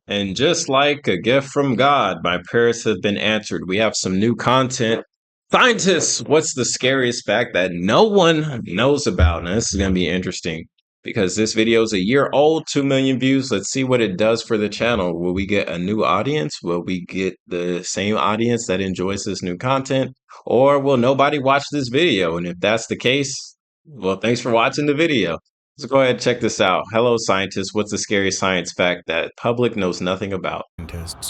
And just like a gift from God, my prayers have been answered. We have some new content. Scientists, what's the scariest fact that no one knows about? Now, this is going to be interesting because this video is a year old, 2 million views. Let's see what it does for the channel. Will we get a new audience? Will we get the same audience that enjoys this new content? Or will nobody watch this video? And if that's the case, well, thanks for watching the video. Let's go ahead and check this out. Hello, scientists. What's the scariest science fact that public knows nothing about?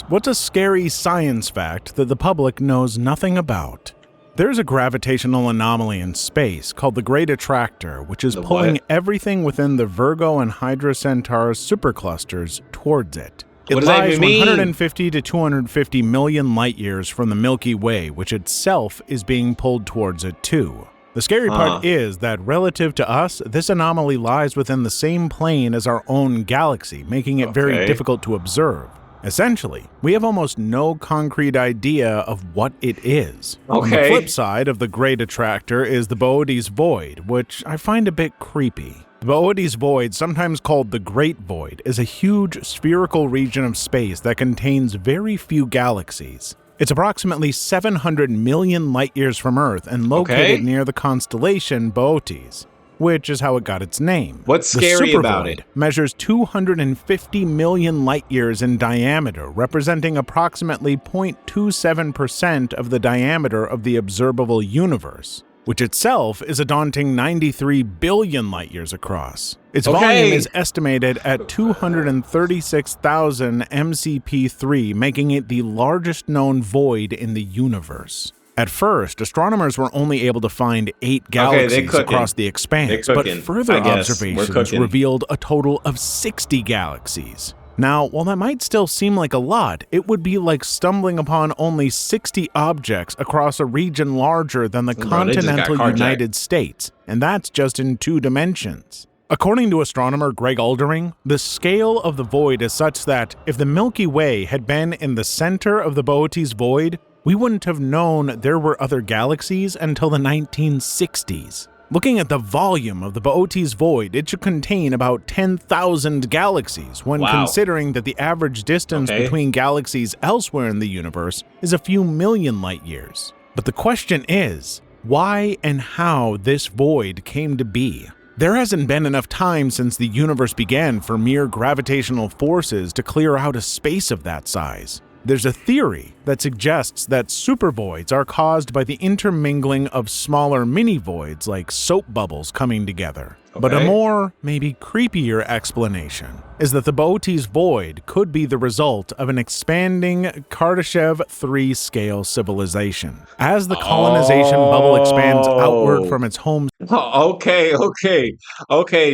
What's a scary science fact that the public knows nothing about? There's a gravitational anomaly in space called the Great Attractor, which is pulling everything within the Virgo and Hydra Centaurus superclusters towards it. It lies 150 to 250 million light years from the Milky Way, which itself is being pulled towards it too. The scary part is that relative to us, this anomaly lies within the same plane as our own galaxy, making it very difficult to observe. Essentially, we have almost no concrete idea of what it is. On the flip side of the Great Attractor is the Boötes Void, which I find a bit creepy. The Boötes Void, sometimes called the Great Void, is a huge spherical region of space that contains very few galaxies. It's approximately 700 million light-years from Earth and located near the constellation Boötes, which is how it got its name. What's scary about it? Measures 250 million light-years in diameter, representing approximately 0.27% of the diameter of the observable universe, which itself is a daunting 93 billion light-years across. Its volume is estimated at 236,000 MCP3, making it the largest known void in the universe. At first, astronomers were only able to find 8 galaxies across the expanse, but further observations revealed a total of 60 galaxies. Now, while that might still seem like a lot, it would be like stumbling upon only 60 objects across a region larger than the continental United States, and that's just in 2 dimensions. According to astronomer Greg Aldering, the scale of the void is such that if the Milky Way had been in the center of the Boötes Void, we wouldn't have known there were other galaxies until the 1960s. Looking at the volume of the Boötes Void, it should contain about 10,000 galaxies when considering that the average distance between galaxies elsewhere in the universe is a few million light years. But the question is, why and how this void came to be? There hasn't been enough time since the universe began for mere gravitational forces to clear out a space of that size. There's a theory that suggests that supervoids are caused by the intermingling of smaller mini-voids like soap bubbles coming together. But a more, maybe creepier explanation is that the Boötes Void could be the result of an expanding Kardashev 3 scale civilization. As the colonization bubble expands outward from its home. Okay,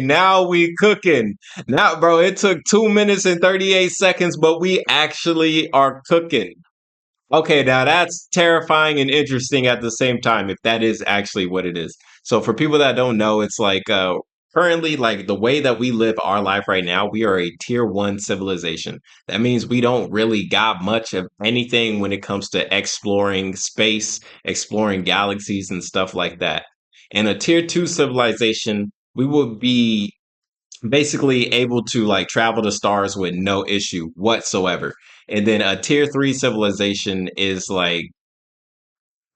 now we cooking. Now, bro, it took 2 minutes and 38 seconds, but we actually are cooking. Okay, now that's terrifying and interesting at the same time, if that is actually what it is. So for people that don't know, it's like currently, like the way that we live our life right now, we are a tier 1 civilization. That means we don't really got much of anything when it comes to exploring space, exploring galaxies and stuff like that. In a tier 2 civilization, we would be basically able to like travel to stars with no issue whatsoever. And then a tier 3 civilization is like,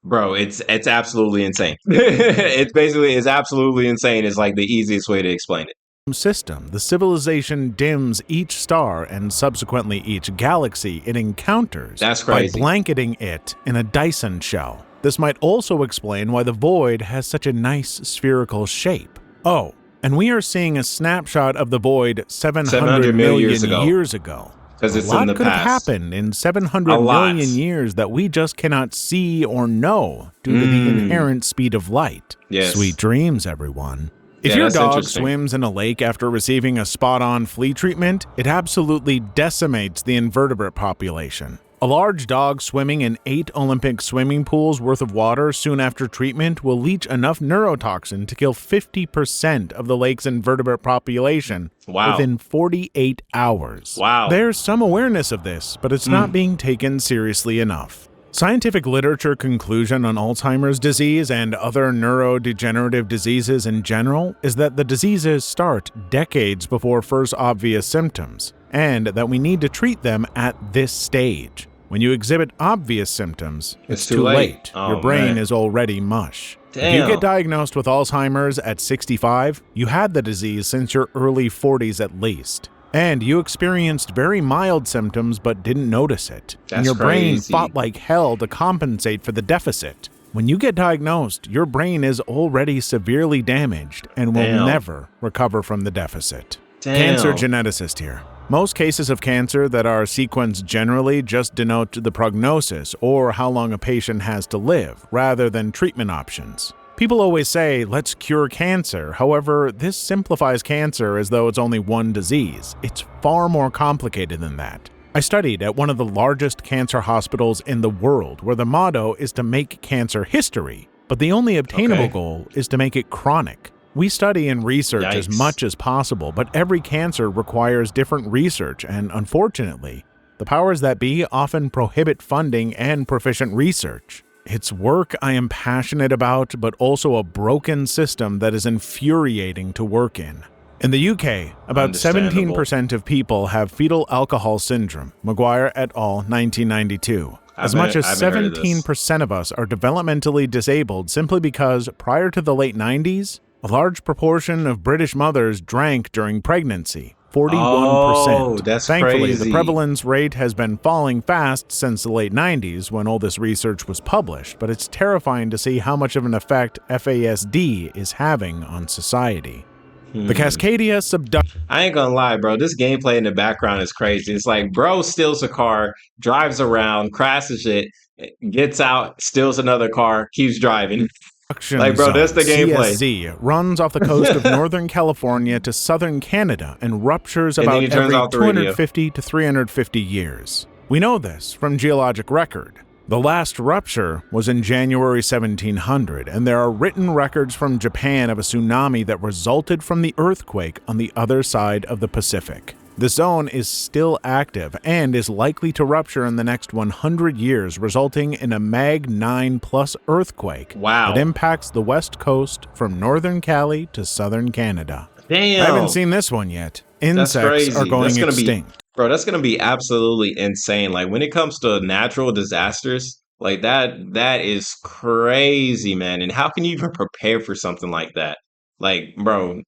bro, it's absolutely insane. It's absolutely insane. It's like the easiest way to explain it. System, the civilization dims each star and subsequently each galaxy it encounters by blanketing it in a Dyson shell. This might also explain why the void has such a nice spherical shape. Oh, and we are seeing a snapshot of the void 700 million years ago. Because it's in the past. A lot could have happened in 700 million years that we just cannot see or know due to the inherent speed of light. Yes. Sweet dreams, everyone. If your dog swims in a lake after receiving a spot-on flea treatment, it absolutely decimates the invertebrate population. A large dog swimming in 8 Olympic swimming pools worth of water soon after treatment will leach enough neurotoxin to kill 50% of the lake's invertebrate population within 48 hours. There's some awareness of this, but it's not being taken seriously enough. Scientific literature conclusion on Alzheimer's disease and other neurodegenerative diseases in general is that the diseases start decades before first obvious symptoms. and that we need to treat them at this stage. When you exhibit obvious symptoms, it's too late. Oh, your brain man. is already mush. Damn. If you get diagnosed with Alzheimer's at 65, you had the disease since your early 40s at least. And you experienced very mild symptoms but didn't notice it. And your brain fought like hell to compensate for the deficit. When you get diagnosed, your brain is already severely damaged and will never recover from the deficit. Cancer geneticist here. Most cases of cancer that are sequenced generally just denote the prognosis or how long a patient has to live, rather than treatment options. People always say, let's cure cancer. However, this simplifies cancer as though it's only one disease. It's far more complicated than that. I studied at one of the largest cancer hospitals in the world, where the motto is to make cancer history, but the only obtainable goal is to make it chronic. We study and research as much as possible, but every cancer requires different research, and unfortunately, the powers that be often prohibit funding and proficient research. It's work I am passionate about, but also a broken system that is infuriating to work in. In the UK, about 17% of people have fetal alcohol syndrome, McGuire et al., 1992. As much as 17% of us are developmentally disabled simply because, prior to the late 90s, a large proportion of British mothers drank during pregnancy. 41%. Oh, that's Thankfully, crazy. the prevalence rate has been falling fast since the late 90s when all this research was published, but it's terrifying to see how much of an effect FASD is having on society. The Cascadia subduction. I ain't gonna lie, bro. This gameplay in the background is crazy. It's like bro steals a car, drives around, crashes it, gets out, steals another car, keeps driving. Like, bro, that's the gameplay. CSZ runs off the coast of Northern California to southern Canada and ruptures about every 250 to 350 years. We know this from geologic record. The last rupture was in January 1700, and there are written records from Japan of a tsunami that resulted from the earthquake on the other side of the Pacific. The zone is still active and is likely to rupture in the next 100 years, resulting in a Mag 9+ earthquake that impacts the west coast from northern Cali to southern Canada. Damn. I haven't seen this one yet. Insects are going extinct. Bro, that's going to be absolutely insane. Like, when it comes to natural disasters, like that is crazy, man. And how can you even prepare for something like that? Like, bro.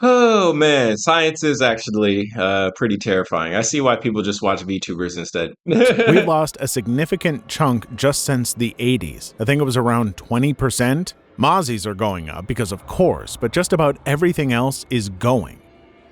Oh man, science is actually pretty terrifying. I see why people just watch VTubers instead. We lost a significant chunk just since the 80s. I think it was around 20%. Mozzies are going up because of course, but just about everything else is going.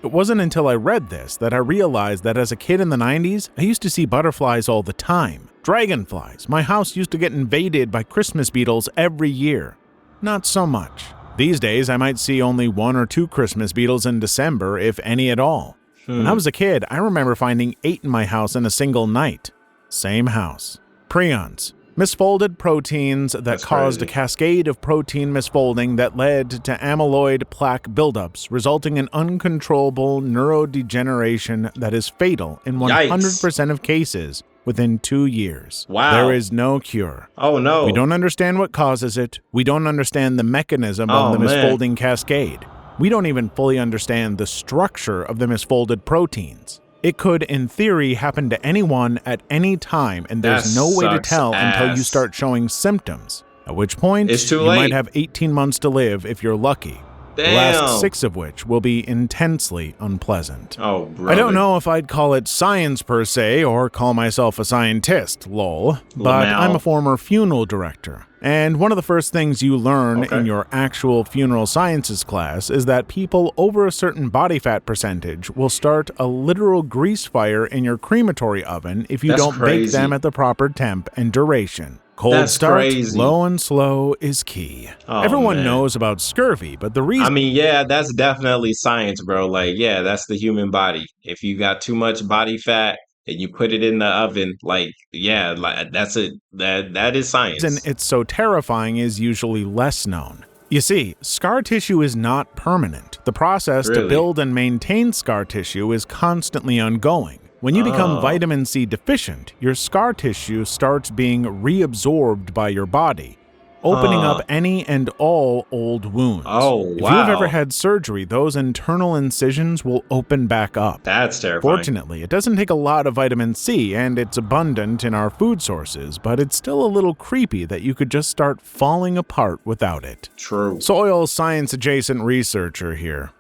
It wasn't until I read this that I realized that as a kid in the 90s, I used to see butterflies all the time. Dragonflies. My house used to get invaded by Christmas beetles every year. Not so much. These days, I might see only 1 or 2 Christmas beetles in December, if any at all. When I was a kid, I remember finding 8 in my house in a single night. Same house. Prions. Misfolded proteins that caused a cascade of protein misfolding that led to amyloid plaque buildups, resulting in uncontrollable neurodegeneration that is fatal in 100% of cases within 2 years. Wow. There is no cure. Oh, no. We don't understand what causes it. We don't understand the mechanism of the misfolding cascade. We don't even fully understand the structure of the misfolded proteins. It could, in theory, happen to anyone at any time, and there's no way to tell until you start showing symptoms, at which point you might have 18 months to live if you're lucky. Damn. The last 6 of which will be intensely unpleasant. Oh, brother. I don't know if I'd call it science per se, or call myself a scientist, lol, but I'm a former funeral director. And one of the first things you learn in your actual funeral sciences class is that people over a certain body fat percentage will start a literal grease fire in your crematory oven if you don't bake them at the proper temp and duration. Cold start, low and slow is key. Everyone knows about scurvy, but the reason... I mean, yeah, that's definitely science, bro. Like, yeah, that's the human body. If you got too much body fat and you put it in the oven, like, yeah, like that's it. That is science. And it's so terrifying is usually less known. You see, scar tissue is not permanent. The process to build and maintain scar tissue is constantly ongoing. When you become vitamin C deficient, your scar tissue starts being reabsorbed by your body. opening up any and all old wounds. Oh, wow. If you have ever had surgery, those internal incisions will open back up. That's terrifying. Fortunately, it doesn't take a lot of vitamin C, and it's abundant in our food sources, but it's still a little creepy that you could just start falling apart without it. True. Soil science-adjacent researcher here.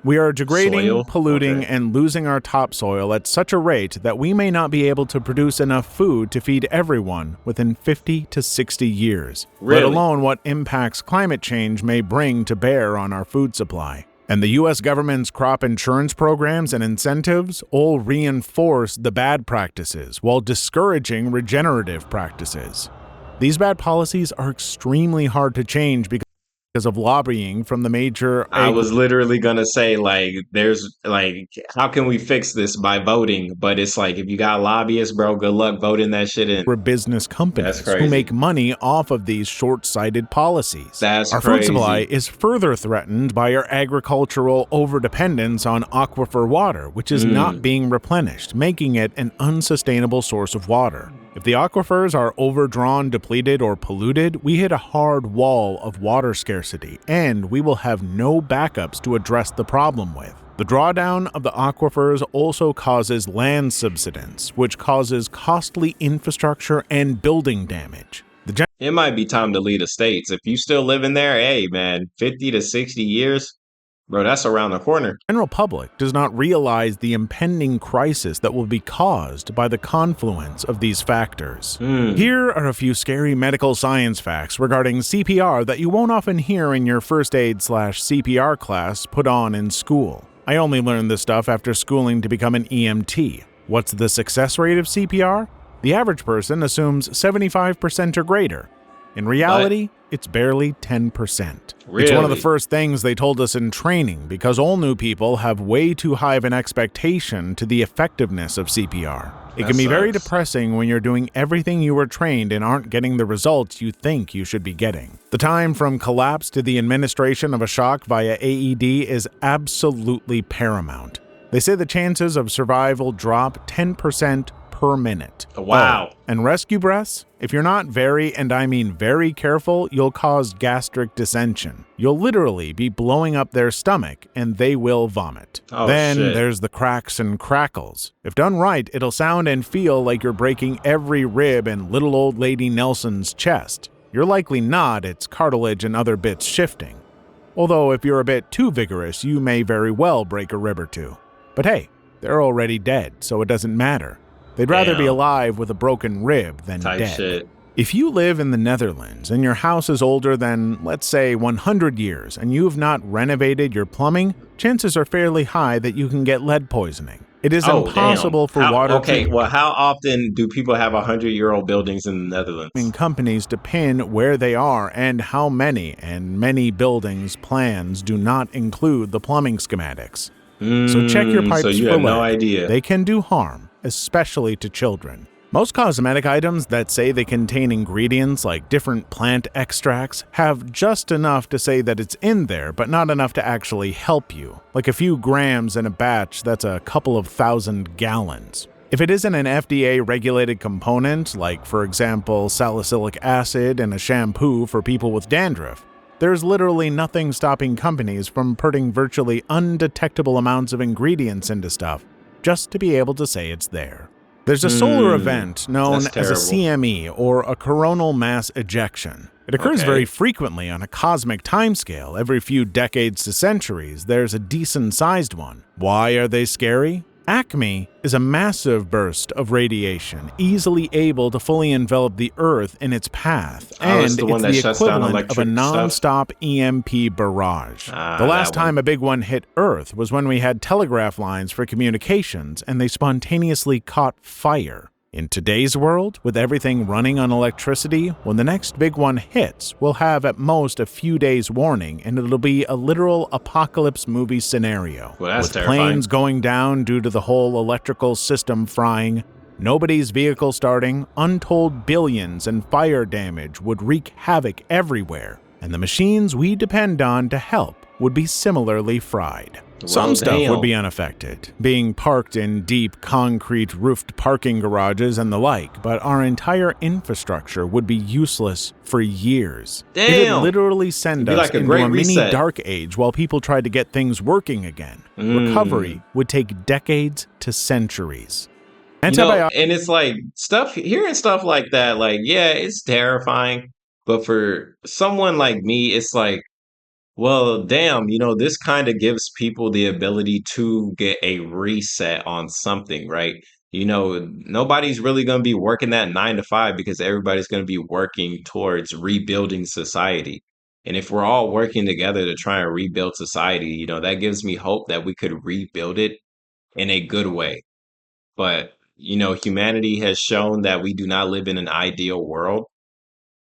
We are degrading, polluting, and losing our topsoil at such a rate that we may not be able to produce enough food to feed everyone within 50 to 60 years, let alone what impacts climate change may bring to bear on our food supply. And the U.S. government's crop insurance programs and incentives all reinforce the bad practices while discouraging regenerative practices. These bad policies are extremely hard to change because of lobbying from the major... I was literally going to say, how can we fix this by voting? But it's like, if you got lobbyists, bro, good luck voting that shit in. Business companies who make money off of these short-sighted policies. Our food supply is further threatened by our agricultural overdependence on aquifer water, which is not being replenished, making it an unsustainable source of water. If the aquifers are overdrawn, depleted, or polluted, we hit a hard wall of water scarcity, and we will have no backups to address the problem with. The drawdown of the aquifers also causes land subsidence, which causes costly infrastructure and building damage. It might be time to leave the States. If you still living there, hey man, 50 to 60 years, bro, that's around the corner. The general public does not realize the impending crisis that will be caused by the confluence of these factors. Here are a few scary medical science facts regarding CPR that you won't often hear in your first aid/CPR class put on in school. I only learned this stuff after schooling to become an EMT. What's the success rate of CPR? The average person assumes 75% or greater. In reality, it's barely 10%. It's one of the first things they told us in training because all new people have way too high of an expectation to the effectiveness of CPR. It can be very depressing when you're doing everything you were trained and aren't getting the results you think you should be getting. The time from collapse to the administration of a shock via AED is absolutely paramount. They say the chances of survival drop 10% per minute. Wow. Oh, and rescue breaths? If you're not very, and I mean very careful, you'll cause gastric dissension. You'll literally be blowing up their stomach and they will vomit. Then there's the cracks and crackles. If done right, it'll sound and feel like you're breaking every rib in little old lady Nelson's chest. You're likely not, it's cartilage and other bits shifting. Although if you're a bit too vigorous, you may very well break a rib or two. But hey, they're already dead, so it doesn't matter. They'd rather be alive with a broken rib than dead. Shit. If you live in the Netherlands and your house is older than, let's say, 100 years and you have not renovated your plumbing, chances are fairly high that you can get lead poisoning. It is impossible for water well, how often do people have 100-year-old buildings in the Netherlands? Companies to pin where they are and how many, and many buildings' plans do not include the plumbing schematics. So check your pipes so you for have lead. No idea. They can do harm, especially to children. Most cosmetic items that say they contain ingredients like different plant extracts have just enough to say that it's in there, but not enough to actually help you. Like a few grams in a batch that's a couple of thousand gallons. If it isn't an FDA-regulated component, like for example salicylic acid in a shampoo for people with dandruff, there's literally nothing stopping companies from putting virtually undetectable amounts of ingredients into stuff just to be able to say it's there. There's a solar event known as a CME, or a coronal mass ejection. It occurs very frequently on a cosmic timescale. Every few decades to centuries, there's a decent-sized one. Why are they scary? ACME is a massive burst of radiation, easily able to fully envelop the Earth in its path, and it's the equivalent of a non-stop EMP barrage. The last time a big one hit Earth was when we had telegraph lines for communications, and they spontaneously caught fire. In today's world, with everything running on electricity, when the next big one hits, we'll have at most a few days warning, and it'll be a literal apocalypse movie scenario. Well, that's with terrifying. Planes going down due to the whole electrical system frying, nobody's vehicle starting, untold billions, and fire damage would wreak havoc everywhere, and the machines we depend on to help would be similarly fried. Some stuff would be unaffected, being parked in deep, concrete-roofed parking garages and the like, but our entire infrastructure would be useless for years. Damn! It would literally send us like into a mini dark age while people tried to get things working again. Recovery would take decades to centuries. And it's like, hearing stuff like that, like, yeah, it's terrifying, but for someone like me, it's like, well, damn, this kind of gives people the ability to get a reset on something, right? Nobody's really going to be working that 9 to 5 because everybody's going to be working towards rebuilding society. And if we're all working together to try and rebuild society, that gives me hope that we could rebuild it in a good way. But, humanity has shown that we do not live in an ideal world.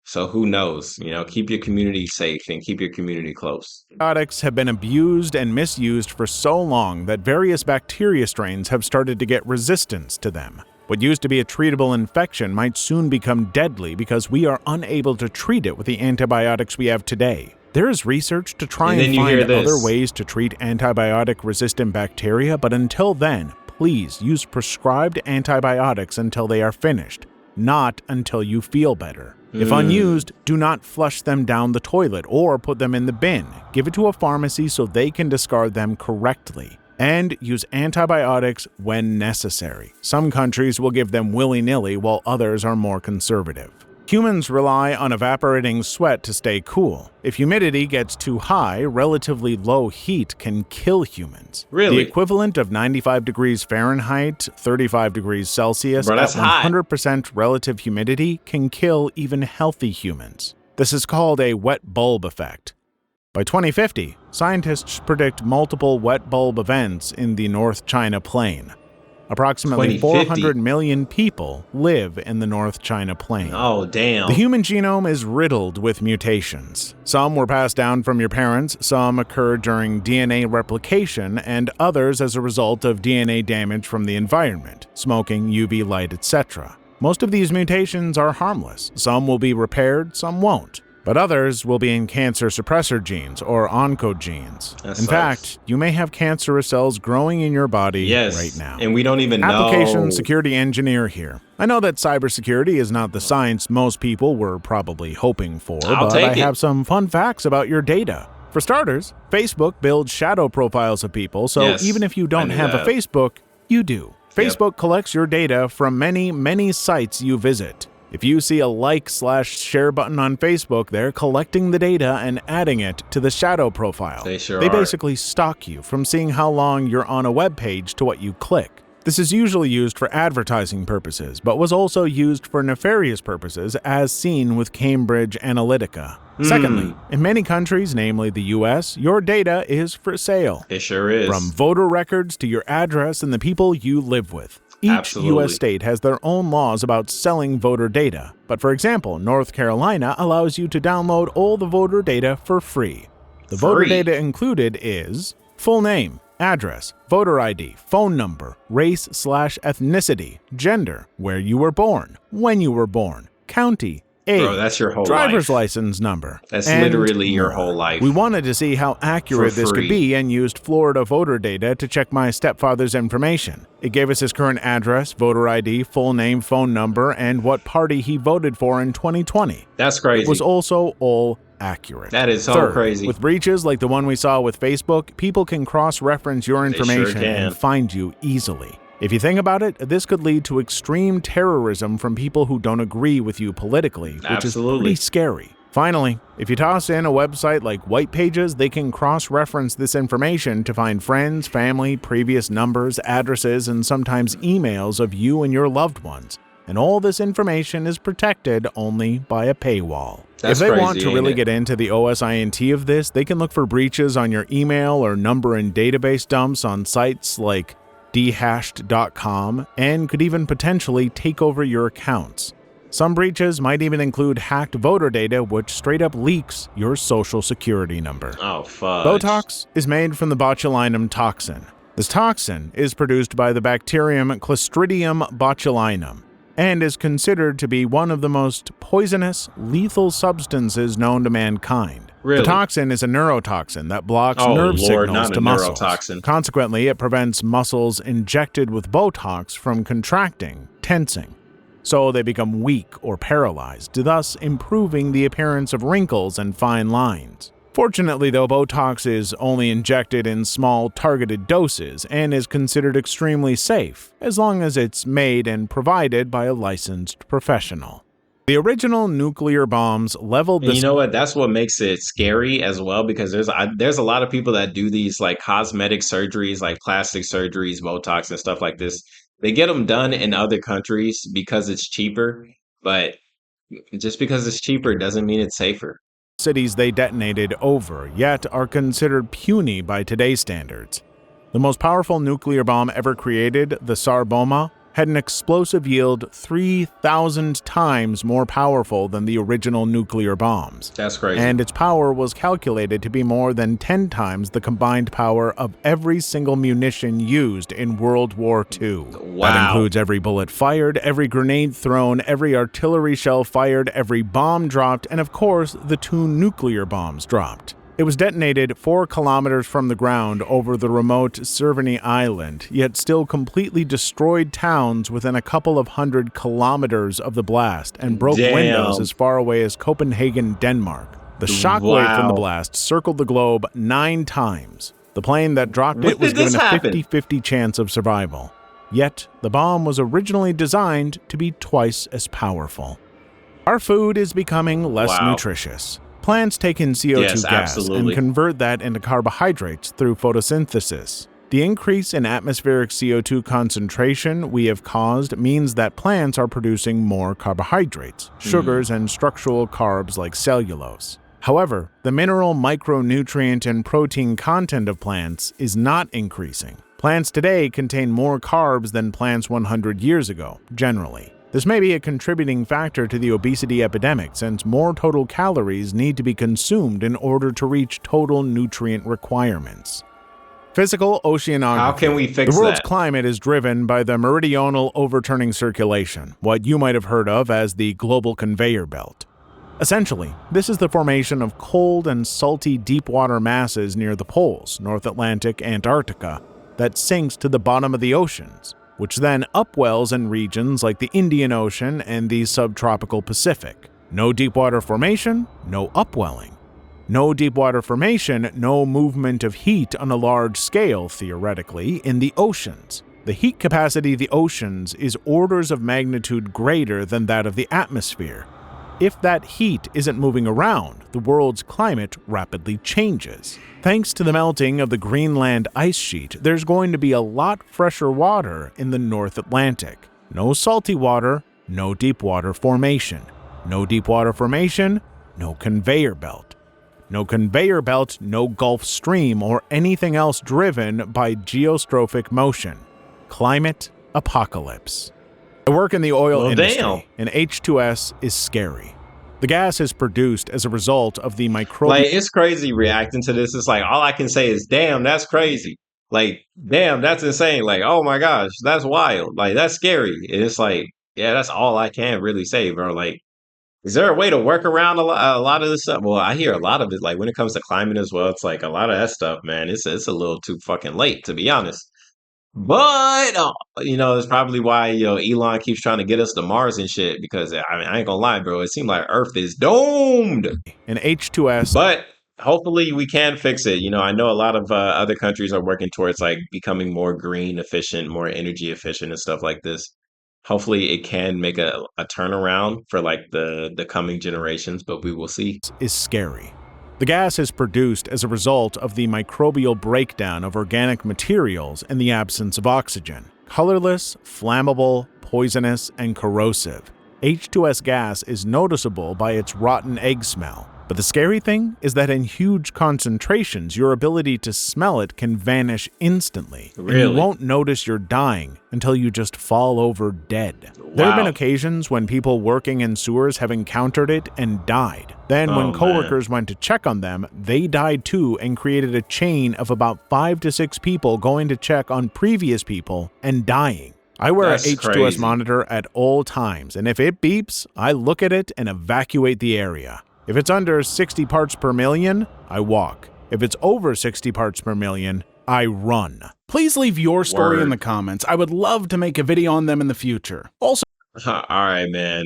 So who knows? Keep your community safe and keep your community close. Antibiotics have been abused and misused for so long that various bacteria strains have started to get resistance to them. What used to be a treatable infection might soon become deadly because we are unable to treat it with the antibiotics we have today. There is research to try and find other ways to treat antibiotic-resistant bacteria, but until then, please use prescribed antibiotics until they are finished, not until you feel better. If unused, do not flush them down the toilet or put them in the bin. Give it to a pharmacy so they can discard them correctly. And use antibiotics when necessary. Some countries will give them willy-nilly while others are more conservative. Humans rely on evaporating sweat to stay cool. If humidity gets too high, relatively low heat can kill humans. Really? The equivalent of 95 degrees Fahrenheit, 35 degrees Celsius, at 100% relative humidity can kill even healthy humans. This is called a wet bulb effect. By 2050, scientists predict multiple wet bulb events in the North China Plain. Approximately 400 million people live in the North China Plain. Oh, damn. The human genome is riddled with mutations. Some were passed down from your parents, some occur during DNA replication, and others as a result of DNA damage from the environment, smoking, UV light, etc. Most of these mutations are harmless. Some will be repaired, some won't. But others will be in cancer suppressor genes or oncogenes. In fact, you may have cancerous cells growing in your body right now. And we don't even know. Application security engineer here. I know that cybersecurity is not the science most people were probably hoping for, but I have some fun facts about your data. For starters, Facebook builds shadow profiles of people, so even if you don't have a Facebook, you do. Facebook collects your data from many, many sites you visit. If you see a like/share button on Facebook, they're collecting the data and adding it to the shadow profile. They basically stalk you from seeing how long you're on a web page to what you click. This is usually used for advertising purposes, but was also used for nefarious purposes, as seen with Cambridge Analytica. Secondly, in many countries, namely the US, your data is for sale. It sure is. From voter records to your address and the people you live with. Each U.S. state has their own laws about selling voter data, but for example, North Carolina allows you to download all the voter data for free. The voter data included is full name, address, voter ID, phone number, race/ethnicity, gender, where you were born, when you were born, county, age, bro, that's your whole driver's life. License number. That's literally your whole life. We wanted to see how accurate this could be and used Florida voter data to check my stepfather's information. It gave us his current address, voter ID, full name, phone number, and what party he voted for in 2020. That's crazy. It was also all accurate. That is so crazy. With breaches like the one we saw with Facebook, people can cross-reference your information and find you easily. If you think about it, this could lead to extreme terrorism from people who don't agree with you politically, which is pretty scary. Finally, if you toss in a website like White Pages, they can cross-reference this information to find friends, family, previous numbers, addresses, and sometimes emails of you and your loved ones. And all this information is protected only by a paywall. If they want to really get into the OSINT of this, they can look for breaches on your email or number and database dumps on sites like dhashed.com and could even potentially take over your accounts. Some breaches might even include hacked voter data, which straight up leaks your social security number. Oh, fudge. Botox is made from the botulinum toxin. This toxin is produced by the bacterium Clostridium botulinum and is considered to be one of the most poisonous, lethal substances known to mankind. The toxin is a neurotoxin that blocks nerve signals to muscles. Neurotoxin. Consequently, it prevents muscles injected with Botox from contracting, tensing, so they become weak or paralyzed, thus improving the appearance of wrinkles and fine lines. Fortunately, though, Botox is only injected in small, targeted doses and is considered extremely safe, as long as it's made and provided by a licensed professional. The original nuclear bombs leveled the... And you know what? That's what makes it scary as well, because there's a lot of people that do these like cosmetic surgeries, like plastic surgeries, Botox and stuff like this. They get them done in other countries because it's cheaper, but just because it's cheaper doesn't mean it's safer. Cities they detonated over, yet are considered puny by today's standards. The most powerful nuclear bomb ever created, the Tsar Bomba, had an explosive yield 3,000 times more powerful than the original nuclear bombs. That's crazy. And its power was calculated to be more than 10 times the combined power of every single munition used in World War II. Wow. That includes every bullet fired, every grenade thrown, every artillery shell fired, every bomb dropped, and of course, the 2 nuclear bombs dropped. It was detonated 4 kilometers from the ground over the remote Cerveny Island, yet still completely destroyed towns within a couple of 100 kilometers of the blast and broke windows as far away as Copenhagen, Denmark. The shockwave from the blast circled the globe 9 times. The plane that dropped it was given a 50-50 chance of survival. Yet, the bomb was originally designed to be twice as powerful. Our food is becoming less nutritious. Plants take in CO2 gas and convert that into carbohydrates through photosynthesis. The increase in atmospheric CO2 concentration we have caused means that plants are producing more carbohydrates, sugars, and structural carbs like cellulose. However, the mineral, micronutrient, and protein content of plants is not increasing. Plants today contain more carbs than plants 100 years ago, generally. This may be a contributing factor to the obesity epidemic, since more total calories need to be consumed in order to reach total nutrient requirements. Physical oceanography. How can we fix that? The world's that? Climate is driven by the meridional overturning circulation, what you might have heard of as the global conveyor belt. Essentially, this is the formation of cold and salty deep-water masses near the poles, North Atlantic, Antarctica, that sinks to the bottom of the oceans, which then upwells in regions like the Indian Ocean and the subtropical Pacific. No deepwater formation, no upwelling. No deepwater formation, no movement of heat on a large scale, theoretically, in the oceans. The heat capacity of the oceans is orders of magnitude greater than that of the atmosphere. If that heat isn't moving around, the world's climate rapidly changes. Thanks to the melting of the Greenland ice sheet, there's going to be a lot fresher water in the North Atlantic. No salty water, no deep water formation. No deep water formation, no conveyor belt. No conveyor belt, no Gulf Stream or anything else driven by geostrophic motion. Climate apocalypse. I work in the oil industry, and H2S is scary. The gas is produced as a result of the microbial... Like, it's crazy reacting to this. It's like, all I can say is, damn, that's crazy. Like, damn, that's insane. Like, oh my gosh, that's wild. Like, that's scary. And it's like, yeah, that's all I can really say, bro. Like, is there a way to work around a lot of this stuff? Well, I hear a lot of it. Like, when it comes to climate as well, it's like a lot of that stuff, man, it's a little too fucking late, to be honest. But, it's probably why, Elon keeps trying to get us to Mars and shit, because, I ain't gonna lie, bro, it seems like Earth is doomed. And H2S. But hopefully we can fix it. I know a lot of other countries are working towards, like, becoming more green efficient, more energy efficient and stuff like this. Hopefully it can make a turnaround for, like, the coming generations, but we will see. Is scary. The gas is produced as a result of the microbial breakdown of organic materials in the absence of oxygen. Colorless, flammable, poisonous, and corrosive. H2S gas is noticeable by its rotten egg smell. But the scary thing is that in huge concentrations, your ability to smell it can vanish instantly. Really? And you won't notice you're dying until you just fall over dead. Wow. There have been occasions when people working in sewers have encountered it and died. Then when coworkers went to check on them, they died too and created a chain of about 5 to 6 people going to check on previous people and dying. I wear a H2S monitor at all times, and if it beeps, I look at it and evacuate the area. If it's under 60 parts per million, I walk. If it's over 60 parts per million, I run. Please leave your story in the comments. I would love to make a video on them in the future. Also, all right, man.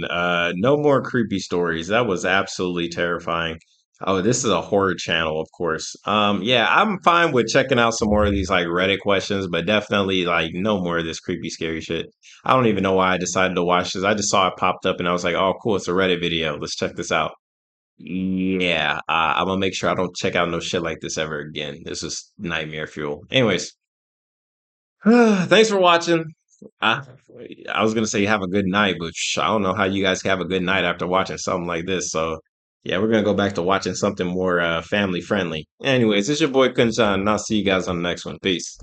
No more creepy stories. That was absolutely terrifying. Oh, this is a horror channel, of course. Yeah, I'm fine with checking out some more of these like Reddit questions, but definitely like no more of this creepy, scary shit. I don't even know why I decided to watch this. I just saw it popped up and I was like, oh, cool, it's a Reddit video. Let's check this out. Yeah, I'm gonna make sure I don't check out no shit like this ever again. This is nightmare fuel. Anyways, thanks for watching. I, I was gonna say have a good night, but I don't know how you guys can have a good night after watching something like this. So yeah, we're gonna go back to watching something more family friendly. Anyways, it's your boy KhunShawn, and I'll see you guys on the next one. Peace.